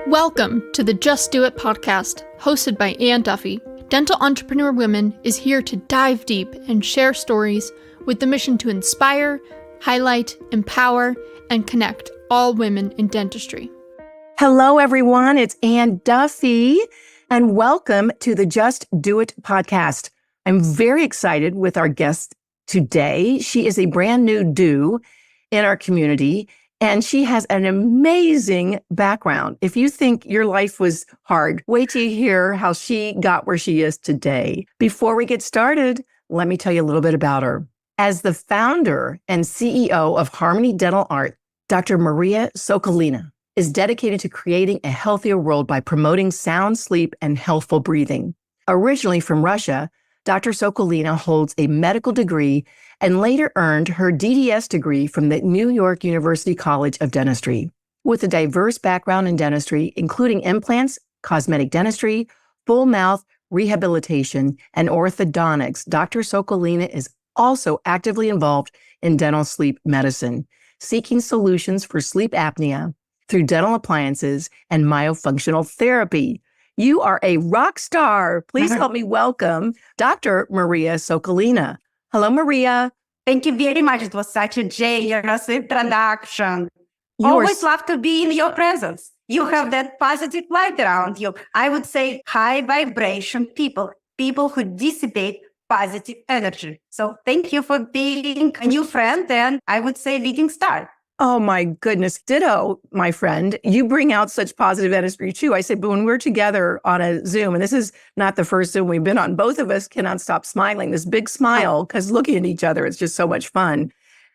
Welcome to the Just Do It podcast, hosted by Anne Duffy. Dental Entrepreneur Women is here to dive deep and share stories with the mission to inspire, highlight, empower, and connect all women in dentistry. Hello, everyone. It's Anne Duffy, and welcome to the Just Do It podcast. I'm very excited with our guest today. She is a brand new DeW in our community, and she has an amazing background. If you think your life was hard, wait till you hear how she got where she is today. Before we get started, let me tell you a little bit about her. As the founder and CEO of Harmony Dental Art, Dr.Maria Sokolina is dedicated to creating a healthier world by promoting sound sleep and healthful breathing. Originally from Russia, Dr. Sokolina holds a medical degree and later earned her DDS degree from the New York University College of Dentistry. With a diverse background in dentistry, including implants, cosmetic dentistry, full mouth rehabilitation, and orthodontics, Dr. Sokolina is also actively involved in dental sleep medicine, seeking solutions for sleep apnea through dental appliances and myofunctional therapy. You are a rock star. Please help me welcome Dr. Maria Sokolina. Hello, Maria. Thank you very much. It was such a generous introduction. Always love to be in your presence. You have that positive light around you. I would say high vibration people who dissipate positive energy. So thank you for being a new friend and I would say leading star. Oh my goodness. Ditto, my friend. You bring out such positive energy too. I said, but when we're together on a Zoom, and this is not the first Zoom we've been on, both of us cannot stop smiling, this big smile, because looking at each other, it's just so much fun.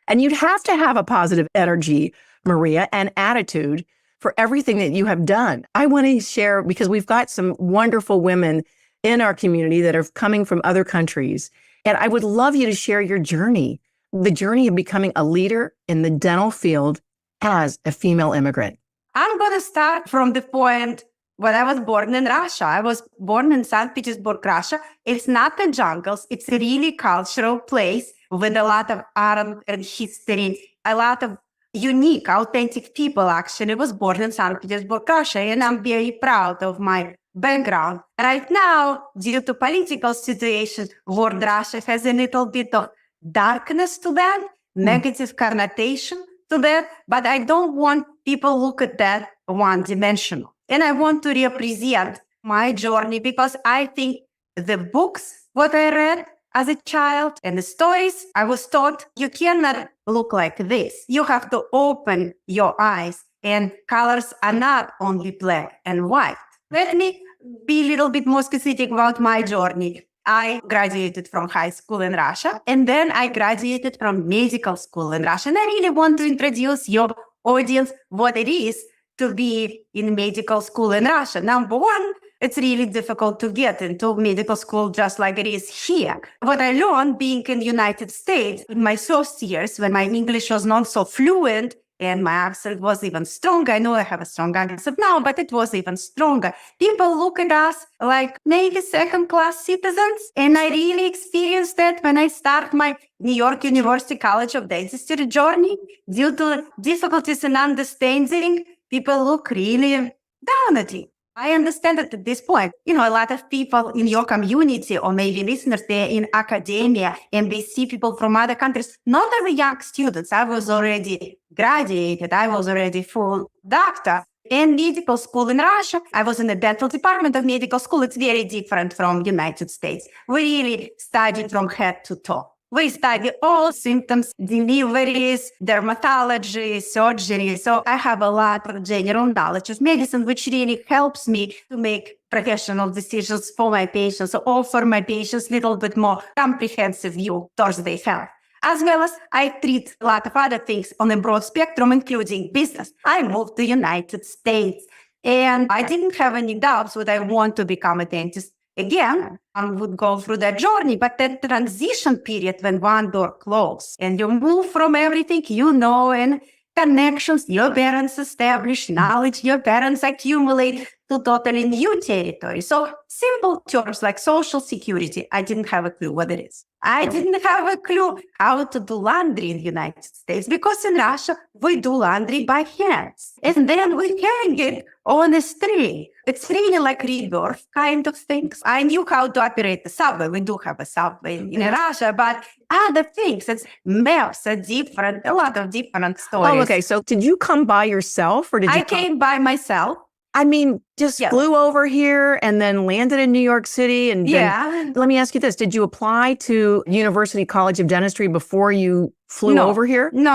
And you'd have to have a positive energy, Maria, and attitude for everything that you have done. I want to share, because we've got some wonderful women in our community that are coming from other countries. And I would love you to share your journey. The journey of becoming a leader in the dental field as a female immigrant. I'm going to start from the point when I was born in Russia. I was born in St. Petersburg, Russia. It's not the jungles. It's a really cultural place with a lot of art and history, a lot of unique, authentic people actually. I was born in St. Petersburg, Russia, and I'm very proud of my background. Right now, due to political situation, world Russia has a little bit of darkness to that, negative connotation to that, but I don't want people look at that one-dimensional. And I want to represent my journey because I think the books, what I read as a child and the stories I was taught, you cannot look like this. You have to open your eyes and colors are not only black and white. Let me be a little bit more specific about my journey. I graduated from high school in Russia, and then I graduated from medical school in Russia. And I really want to introduce your audience what it is to be in medical school in Russia. Number one, it's really difficult to get into medical school just like it is here. What I learned being in the United States in my first years, when my English was not so fluent, and my accent was even stronger. I know I have a strong accent now, but it was even stronger. People look at us like maybe second-class citizens. And I really experienced that when I started my New York University College of Dentistry journey. Due to difficulties in understanding, people look really down at you. I understand that at this point, a lot of people in your community or maybe listeners, they're in academia and they see people from other countries, not as young students. I was already graduated. I was already full doctor. In medical school in Russia, I was in the dental department of medical school. It's very different from United States. We really studied from head to toe. We study all symptoms, deliveries, dermatology, surgery. So I have a lot of general knowledge of medicine, which really helps me to make professional decisions for my patients, or offer my patients a little bit more comprehensive view towards their health. As well as I treat a lot of other things on a broad spectrum, including business. I moved to the United States and I didn't have any doubts that I want to become a dentist. Again, I would go through that journey, but that transition period when one door closed and you move from everything and connections your parents establish, knowledge your parents accumulate to totally new territory. So simple terms like social security, I didn't have a clue what it is. I didn't have a clue how to do laundry in the United States, because in Russia, we do laundry by hands. And then we hang it on a string. It's really like rebirth kind of things. I knew how to operate the subway. We do have a subway in Russia, but other things, it's maps are different, a lot of different stories. Oh, okay. So did you come by yourself or did you I came by myself. I mean, just Yes. flew over here and then landed in New York City. And then, let me ask you this. Did you apply to University College of Dentistry before you flew No. over here? No.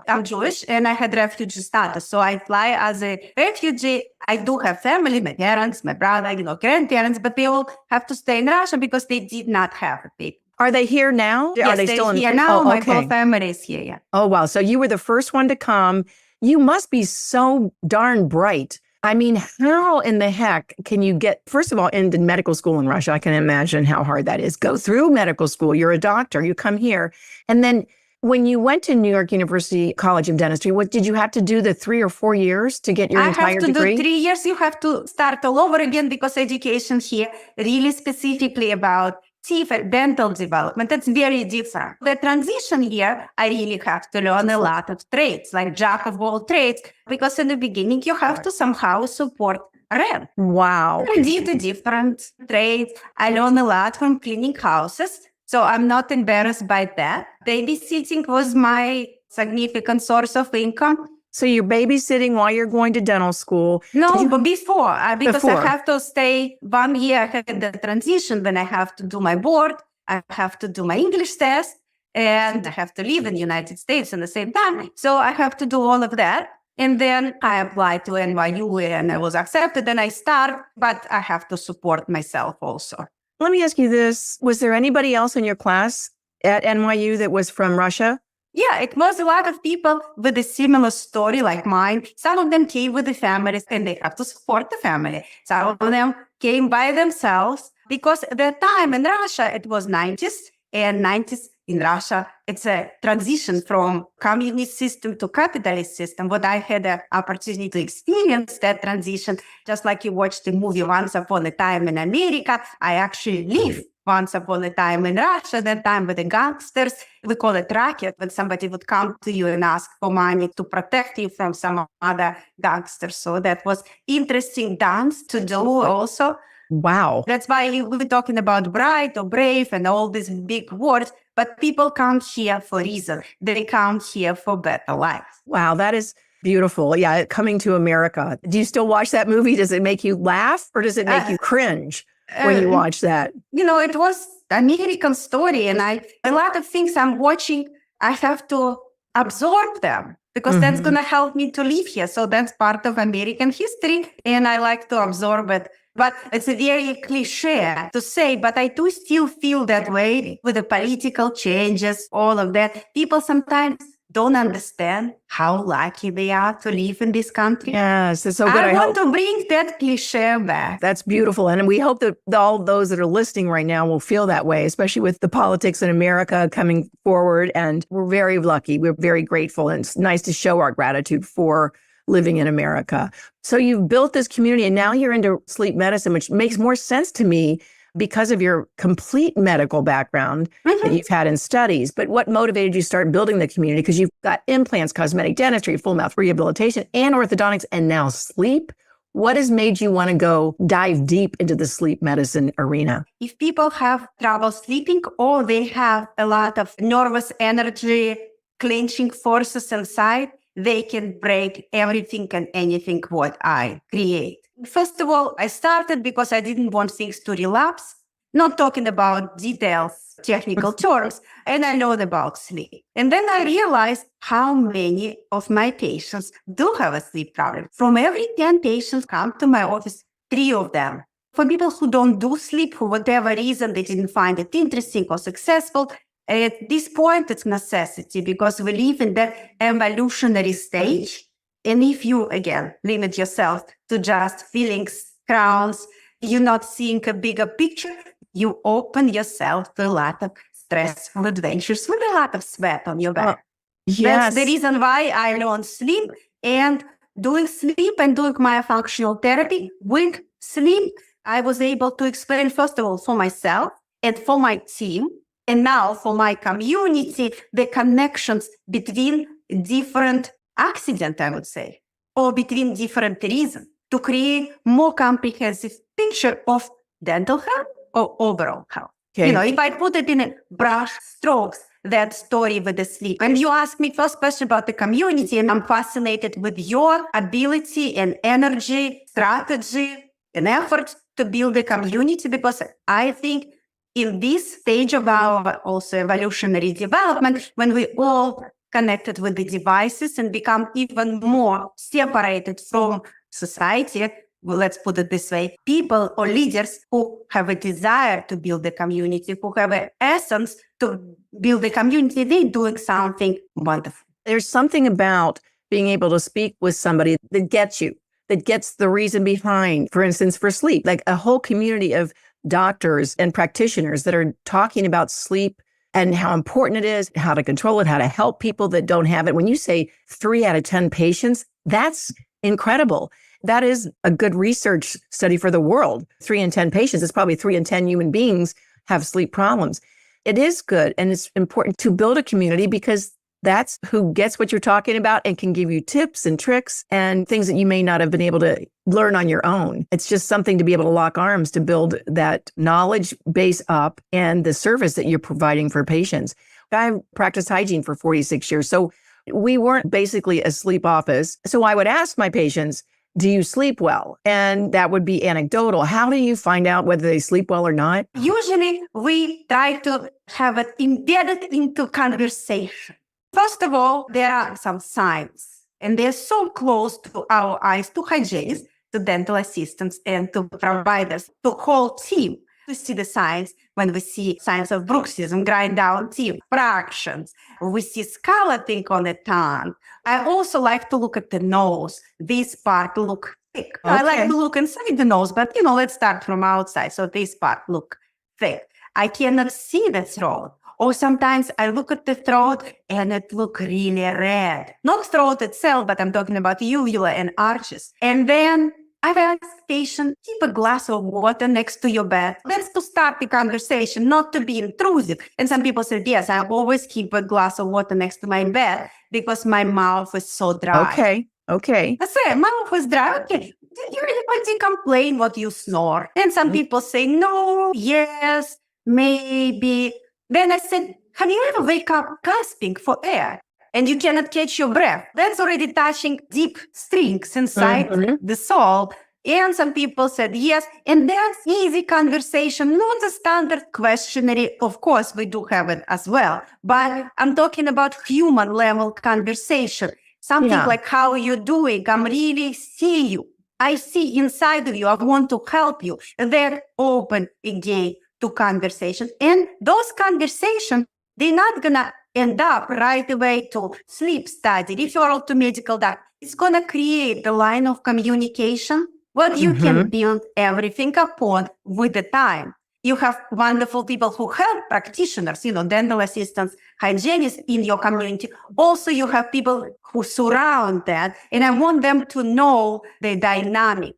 I'm Jewish and I had refugee status. So I fly as a refugee. I do have family, my parents, my brother, grandparents, but they all have to stay in Russia because they did not have a paper. Are they here now? Yes, Are they still here now. Oh, My okay. whole family is here, yeah. Oh, wow. So you were the first one to come. You must be so darn bright. I mean, how in the heck can you get, first of all, into medical school in Russia? I can imagine how hard that is. Go through medical school. You're a doctor. You come here. And then when you went to New York University College of Dentistry, what did you have to do the 3 or 4 years to get your entire degree? I have to do 3 years. You have to start all over again because education here really specifically about teeth and dental development. That's very different. The transition here, I really have to learn a lot of trades, like jack of all trades, because in the beginning you have to somehow support rent. Wow. I did a different trades. I learned a lot from cleaning houses. So I'm not embarrassed by that. Babysitting was my significant source of income. So you're babysitting while you're going to dental school. No, but before, because Before. I have to stay 1 year ahead of the transition, then I have to do my board, I have to do my English test, and I have to live in the United States at the same time. So I have to do all of that. And then I applied to NYU and I was accepted and I start, but I have to support myself also. Let me ask you this. Was there anybody else in your class at NYU that was from Russia? Yeah, it was a lot of people with a similar story like mine. Some of them came with the families and they have to support the family. Some of them came by themselves because at that time in Russia, it was 90s, and 90s in Russia, it's a transition from communist system to capitalist system. What I had the opportunity to experience that transition, just like you watched the movie Once Upon a Time in America, I actually lived once upon a time in Russia, that time with the gangsters. We call it racket, when somebody would come to you and ask for money to protect you from some other gangsters. So that was interesting dance to do also. Wow. That's why we were talking about bright or brave and all these big words, but people come here for a reason. They come here for better life. Wow, that is beautiful. Yeah, Coming to America. Do you still watch that movie? Does it make you laugh or does it make you cringe when you watch that? It was an American story, and a lot of things I'm watching, I have to absorb them because that's going to help me to live here. So that's part of American history, and I like to absorb it. But it's a very cliche to say, but I do still feel that way with the political changes, all of that. People sometimes don't understand how lucky they are to live in this country. Yes, it's so good. I want to bring that cliche back. That's beautiful. And we hope that all those that are listening right now will feel that way, especially with the politics in America coming forward. And we're very lucky. We're very grateful. And it's nice to show our gratitude for living in America. So you've built this community and now you're into sleep medicine, which makes more sense to me because of your complete medical background that you've had in studies. But what motivated you to start building the community? Because you've got implants, cosmetic dentistry, full mouth rehabilitation, and orthodontics, and now sleep. What has made you want to go dive deep into the sleep medicine arena? If people have trouble sleeping or they have a lot of nervous energy, clenching forces inside, they can break everything and anything what I create. First of all, I started because I didn't want things to relapse, not talking about details, technical terms, and I learned about sleep. And then I realized how many of my patients do have a sleep problem. From every 10 patients come to my office, 3 of them. For people who don't do sleep, for whatever reason, they didn't find it interesting or successful, at this point, it's necessity because we live in that evolutionary stage. And if you, again, limit yourself to just feelings, crowns, you're not seeing a bigger picture, you open yourself to a lot of stressful adventures with a lot of sweat on your back. Yes. That's the reason why I learned sleep and doing sleep and doing myofunctional therapy with sleep, I was able to explain, first of all, for myself and for my team, and now for my community, the connections between different accidents, I would say, or between different reasons, to create more comprehensive picture of dental health or overall health. Okay. If I put it in a brush strokes, that story with the sleep. And you asked me first question about the community, and I'm fascinated with your ability and energy, strategy, and effort to build a community, because I think in this stage of our also evolutionary development, when we all connected with the devices and become even more separated from society, well, let's put it this way, people or leaders who have a desire to build a community, who have an essence to build a community, they're doing something wonderful. There's something about being able to speak with somebody that gets you, that gets the reason behind, for instance, for sleep, like a whole community of doctors and practitioners that are talking about sleep and how important it is, how to control it, how to help people that don't have it. When you say 3 out of 10 patients, that's incredible. That is a good research study for the world. 3 in 10 patients, it's probably 3 in 10 human beings have sleep problems. It is good. And it's important to build a community because that's who gets what you're talking about and can give you tips and tricks and things that you may not have been able to learn on your own. It's just something to be able to lock arms to build that knowledge base up and the service that you're providing for patients. I've practiced hygiene for 46 years. So we weren't basically a sleep office. So I would ask my patients, do you sleep well? And that would be anecdotal. How do you find out whether they sleep well or not? Usually we try to have it embedded into conversation. First of all, there are some signs, and they're so close to our eyes, to hygienists, to dental assistants, and to providers, to whole team. To see the signs when we see signs of bruxism, grind down teeth, fractions, we see scalloping on the tongue. I also like to look at the nose. This part look thick. Okay. I like to look inside the nose, but let's start from outside. So this part look thick. I cannot see the throat. Or sometimes I look at the throat and it look really red. Not throat itself, but I'm talking about uvula and arches. And then I've asked patients, keep a glass of water next to your bed. That's to start the conversation, not to be intrusive. And some people said, yes, I always keep a glass of water next to my bed because my mouth is so dry. Okay. I said, mouth is dry. Okay. Did you anybody complain what you snore? And some people say, no, yes, maybe. Then I said, have you ever wake up gasping for air? And you cannot catch your breath. That's already touching deep strings inside the soul. And some people said yes. And that's easy conversation, not a standard questionnaire. Of course, we do have it as well. But I'm talking about human level conversation. Something like, how are you doing? I'm really see you. I see inside of you. I want to help you. And they're open again to conversation. And those conversations, they're not going to end up right away to sleep study, referral to medical doctor. It's going to create the line of communication what you can build everything upon with the time. You have wonderful people who help practitioners, dental assistants, hygienists in your community. Also, you have people who surround that. And I want them to know the dynamic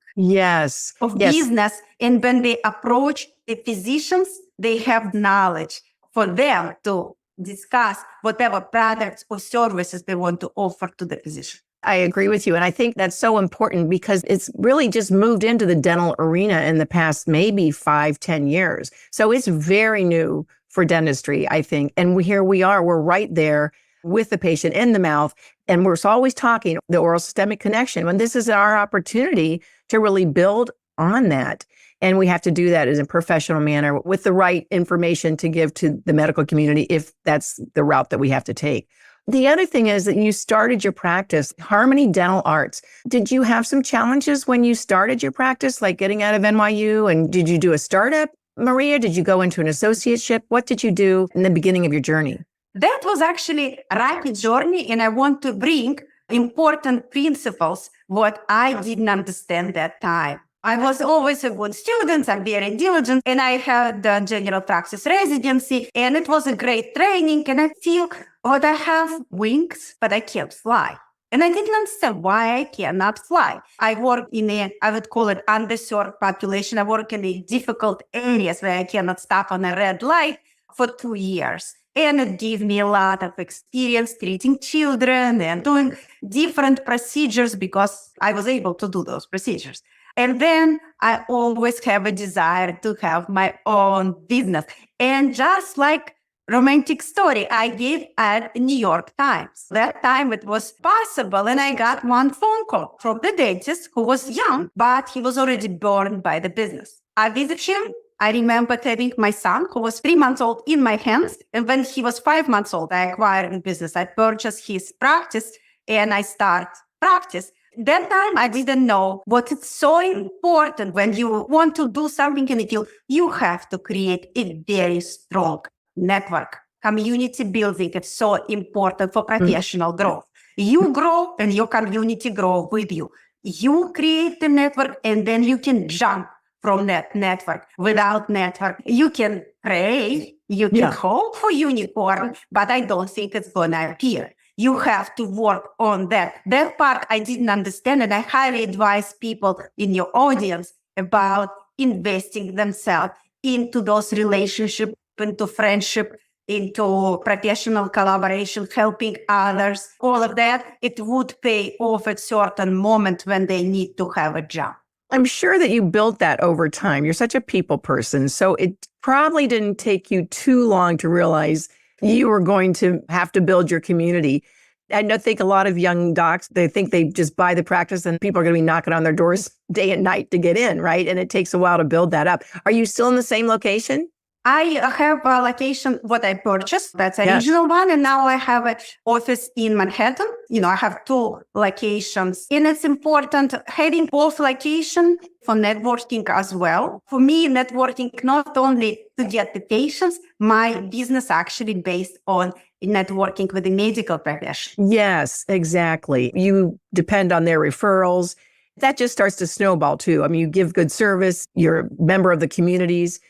of business. And when they approach the physicians, they have knowledge for them to discuss whatever products or services they want to offer to the physician. I agree with you. And I think that's so important because it's really just moved into the dental arena in the past maybe 5-10 years. So it's very new for dentistry, I think. And here we are, we're right there with the patient in the mouth. And we're always talking the oral systemic connection. And this is our opportunity to really build on that. And we have to do that in a professional manner with the right information to give to the medical community if that's the route that we have to take. The other thing is that you started your practice, Harmony Dental Arts. Did you have some challenges when you started your practice, like getting out of NYU? And did you do a startup, Maria? Did you go into an associateship? What did you do in the beginning of your journey? That was actually a rapid journey. And I want to bring important principles, what I didn't understand that time. I was always a good student. I'm very diligent. And I had the general practice residency. And it was a great training. And I feel, I have wings, but I can't fly. And I didn't understand why I cannot fly. I work I would call it underserved population. I work in the difficult areas where I cannot stop on a red light for 2 years. And it gave me a lot of experience treating children and doing different procedures because I was able to do those procedures. And then I always have a desire to have my own business. And just like romantic story, I gave at New York Times. That time it was possible, and I got one phone call from the dentist who was young, but he was already burned by the business. I visited him. I remember having my son, who was 3 months old, in my hands. And when he was 5 months old, I acquired a business. I purchased his practice and I start practice. That time, I didn't know what is so important when you want to do something in the field. You have to create a very strong network. Community building is so important for professional growth. You grow and your community grow with you. You create the network and then you can jump from that network. Without network, you can pray, you can hope for unicorn, but I don't think it's going to appear. You have to work on that. That part I didn't understand, and I highly advise people in your audience about investing themselves into those relationships, into friendship, into professional collaboration, helping others, all of that. It would pay off at a certain moment when they need to have a job. I'm sure that you built that over time. You're such a people person. So it probably didn't take you too long to realize you were going to have to build your community. I think a lot of young docs, they think they just buy the practice and people are going to be knocking on their doors day and night to get in, right? And it takes a while to build that up. Are you still in the same location? I have a location, what I purchased, that's a regional one. And now I have an office in Manhattan. I have 2 locations. And it's important having both locations for networking as well. For me, networking, not only to get the patients, my business actually based on networking with the medical profession. Yes, exactly. You depend on their referrals. That just starts to snowball too. I mean, you give good service, you're a member of the communities.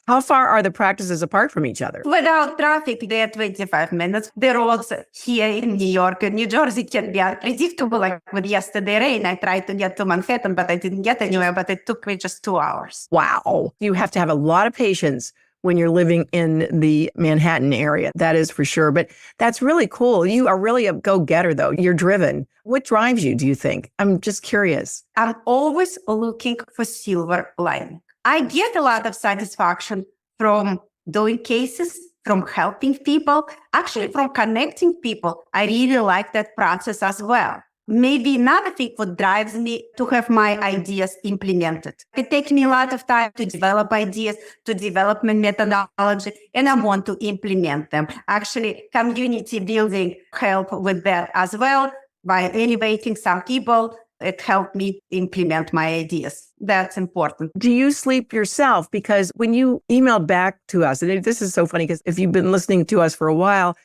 How far are the practices apart from each other? Without traffic, they're 25 minutes. The roads here in New York and New Jersey can be unpredictable. Like with yesterday rain, I tried to get to Manhattan, but I didn't get anywhere, but it took me just 2 hours. Wow. You have to have a lot of patience when you're living in the Manhattan area. That is for sure. But that's really cool. You are really a go-getter, though. You're driven. What drives you, do you think? I'm just curious. I'm always looking for silver lining. I get a lot of satisfaction from doing cases, from helping people, actually from connecting people. I really like that process as well. Maybe another thing what drives me to have my ideas implemented. It takes me a lot of time to develop ideas, to develop my methodology, and I want to implement them. Actually, community building help with that as well. By elevating some people, it helped me implement my ideas. That's important. Do you sleep yourself? Because when you emailed back to us, and this is so funny because if you've been listening to us for a while,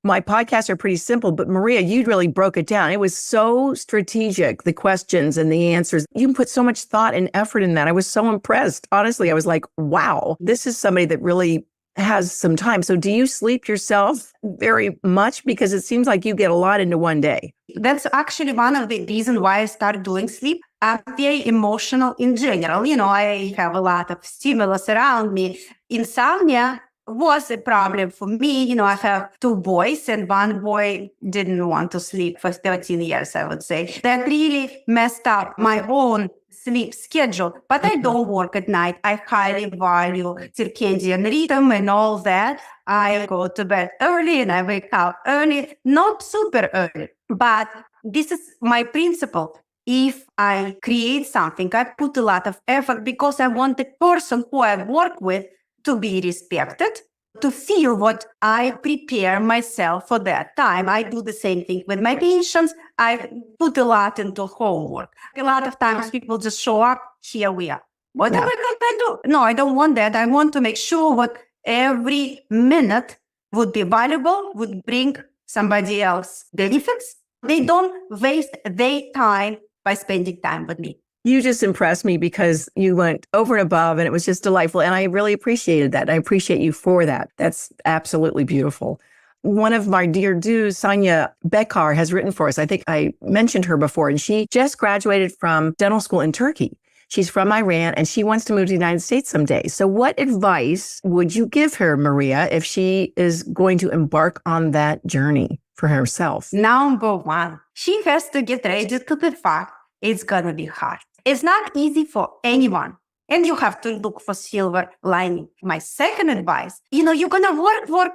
my podcasts are pretty simple, but Maria, you really broke it down. It was so strategic, the questions and the answers. You put so much thought and effort in that. I was so impressed. Honestly, I was like, wow, this is somebody that really has some time. So do you sleep yourself very much? Because it seems like you get a lot into one day. That's actually one of the reasons why I started doing sleep. I'm very emotional in general. I have a lot of stimulus around me. Insomnia was a problem for me. I have 2 boys and one boy didn't want to sleep for 13 years, I would say. That really messed up my own sleep schedule, but I don't work at night. I highly value circadian rhythm and all that. I go to bed early and I wake up early, not super early, but this is my principle. If I create something, I put a lot of effort because I want the person who I work with to be respected, to feel what I prepare myself for that time. I do the same thing with my patients. I put a lot into homework. A lot of times people just show up, here we are. What am I going to do? No, I don't want that. I want to make sure what every minute would be valuable, would bring somebody else benefits. They don't waste their time by spending time with me. You just impressed me because you went over and above and it was just delightful. And I really appreciated that. I appreciate you for that. That's absolutely beautiful. one of my dear dues, Sonia Bekar, has written for us. I think I mentioned her before, and she just graduated from dental school in Turkey. She's from Iran, and she wants to move to the United States someday. So what advice would you give her, Maria, if she is going to embark on that journey for herself? Number one, she has to get ready to the fact it's going to be hard. It's not easy for anyone. And you have to look for silver lining. My second advice, you're going to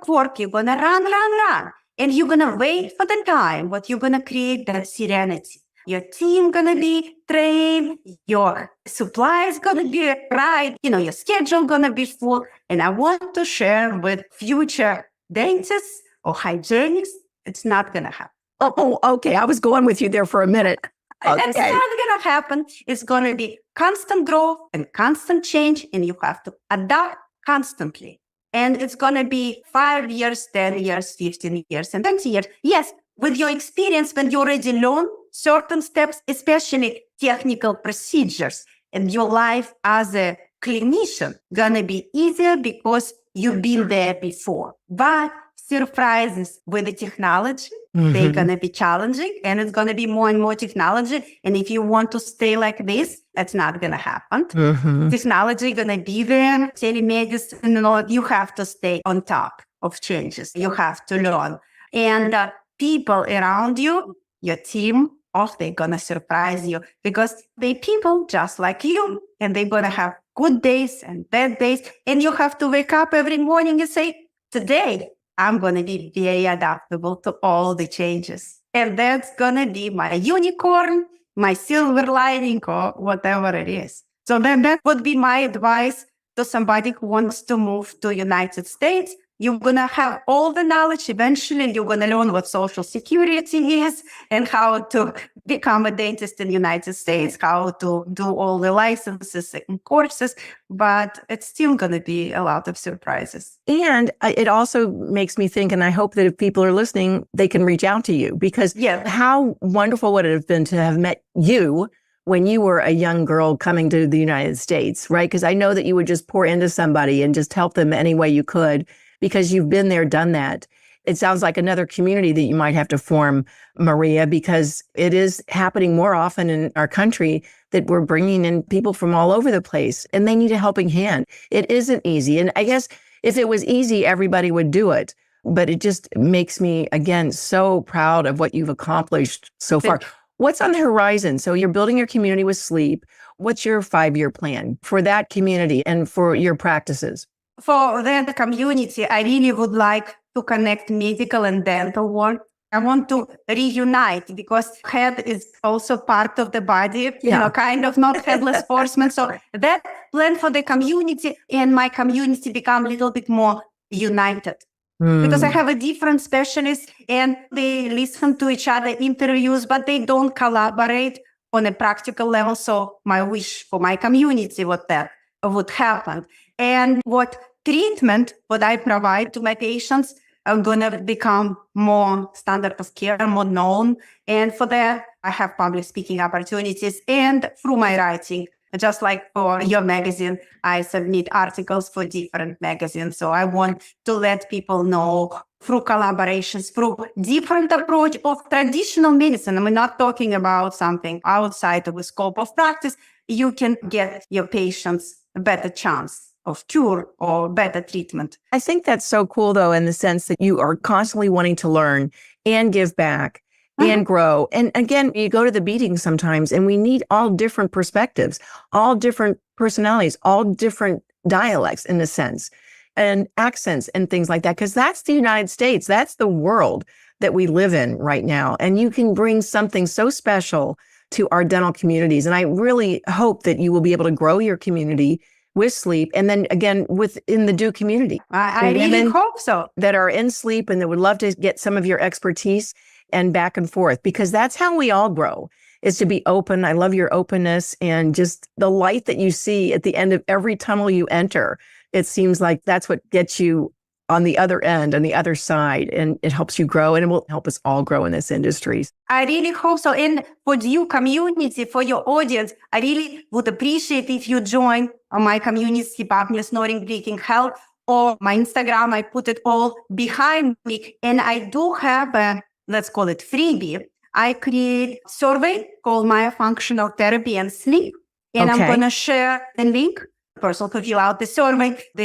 work. You're going to run. And you're going to wait for the time, but you're going to create that serenity. Your team going to be trained. Your supplies going to be right. Your schedule going to be full. And I want to share with future dentists or hygienists, it's not going to happen. Oh, okay. I was going with you there for a minute. Okay. It's not going to happen. It's going to be constant growth and constant change, and you have to adapt constantly. And it's going to be 5 years, 10 years, 15 years, and 20 years. Yes, with your experience, when you already learn certain steps, especially technical procedures, and your life as a clinician going to be easier because you've been there before. But surprises with the technology, they're going to be challenging, and it's going to be more and more technology. And if you want to stay like this, that's not going to happen. Technology going to be there, telemedicine, you have to stay on top of changes. You have to learn. And people around you, your team, they're going to surprise you because they're people just like you, and they're going to have good days and bad days. And you have to wake up every morning and say, today, I'm going to be very adaptable to all the changes. And that's going to be my unicorn, my silver lining, or whatever it is. So then that would be my advice to somebody who wants to move to United States. You're going to have all the knowledge eventually. You're going to learn what Social Security is and how to become a dentist in the United States, how to do all the licenses and courses. But it's still going to be a lot of surprises. And it also makes me think, and I hope that if people are listening, they can reach out to you because how wonderful would it have been to have met you when you were a young girl coming to the United States, right? Because I know that you would just pour into somebody and just help them any way you could, because you've been there, done that. It sounds like another community that you might have to form, Maria, because it is happening more often in our country that we're bringing in people from all over the place and they need a helping hand. It isn't easy. And I guess if it was easy, everybody would do it. But it just makes me, again, so proud of what you've accomplished so far. What's on the horizon? So you're building your community with sleep. What's your 5-year plan for that community and for your practices? For the community, I really would like to connect medical and dental work. I want to reunite because head is also part of the body, kind of not headless horseman. So that plan for the community and my community become a little bit more united. Because I have a different specialist and they listen to each other interviews, but they don't collaborate on a practical level. So my wish for my community was that would happen. And what treatment would I provide to my patients are going to become more standard of care, more known. And for that, I have public speaking opportunities and through my writing. Just like for your magazine, I submit articles for different magazines. So I want to let people know through collaborations, through different approach of traditional medicine. I'm not talking about something outside of the scope of practice. You can get your patients a better chance of cure or better treatment. I think that's so cool, though, in the sense that you are constantly wanting to learn and give back and grow. And again, you go to the meetings sometimes and we need all different perspectives, all different personalities, all different dialects in a sense, and accents and things like that, because that's the United States. That's the world that we live in right now. And you can bring something so special to our dental communities. And I really hope that you will be able to grow your community with sleep. And then again, within the DeW community. I really hope so. That are in sleep and that would love to get some of your expertise and back and forth, because that's how we all grow, is to be open. I love your openness and just the light that you see at the end of every tunnel you enter. It seems like that's what gets you on the other end, on the other side, and it helps you grow, and it will help us all grow in this industry. I really hope so. And for the DeW community, for your audience, I really would appreciate if you join my community, Partners Snoring Breaking Health, or my Instagram. I put it all behind me. And I do have a, let's call it freebie. I create a survey called Myofunctional Therapy and Sleep. And I'm going to share the link. The person who fill out the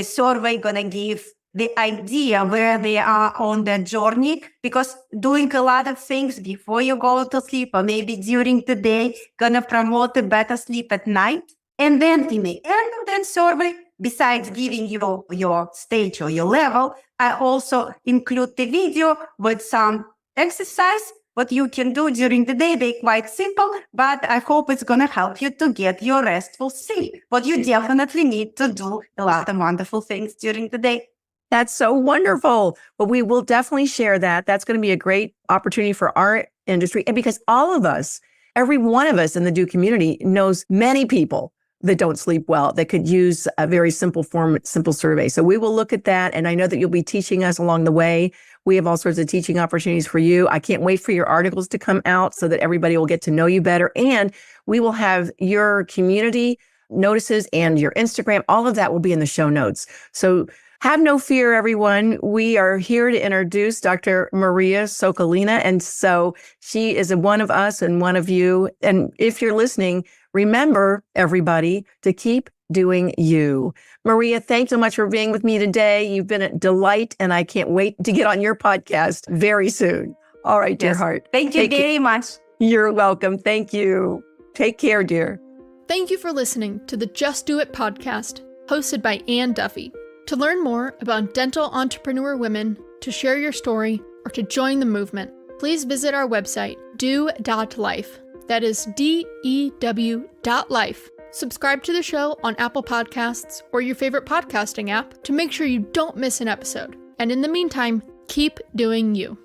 survey going to give the idea where they are on their journey, because doing a lot of things before you go to sleep or maybe during the day going to promote a better sleep at night. And then in the end of that survey, besides giving you your stage or your level, I also include the video with some exercise, what you can do during the day. They're quite simple, but I hope it's going to help you to get your restful sleep. But you definitely need to do a lot of wonderful things during the day. That's so wonderful. Well, we will definitely share that. That's going to be a great opportunity for our industry. And because all of us, every one of us in the DeW community knows many people that don't sleep well, that could use a very simple survey. So we will look at that. And I know that you'll be teaching us along the way. We have all sorts of teaching opportunities for you. I can't wait for your articles to come out so that everybody will get to know you better. And we will have your community notices and your Instagram. All of that will be in the show notes. So have no fear, everyone. We are here to introduce Dr. Maria Sokolina. And so she is one of us and one of you. And if you're listening, remember, everybody, to keep doing you. Maria, thanks so much for being with me today. You've been a delight, and I can't wait to get on your podcast very soon. All right, dear heart. Thank you very much. You're welcome. Thank you. Take care, dear. Thank you for listening to the Just Do It podcast, hosted by Anne Duffy. To learn more about dental entrepreneur women, to share your story, or to join the movement, please visit our website, dew.life. That is DEW.life. Subscribe to the show on Apple Podcasts or your favorite podcasting app to make sure you don't miss an episode. And in the meantime, keep doing you.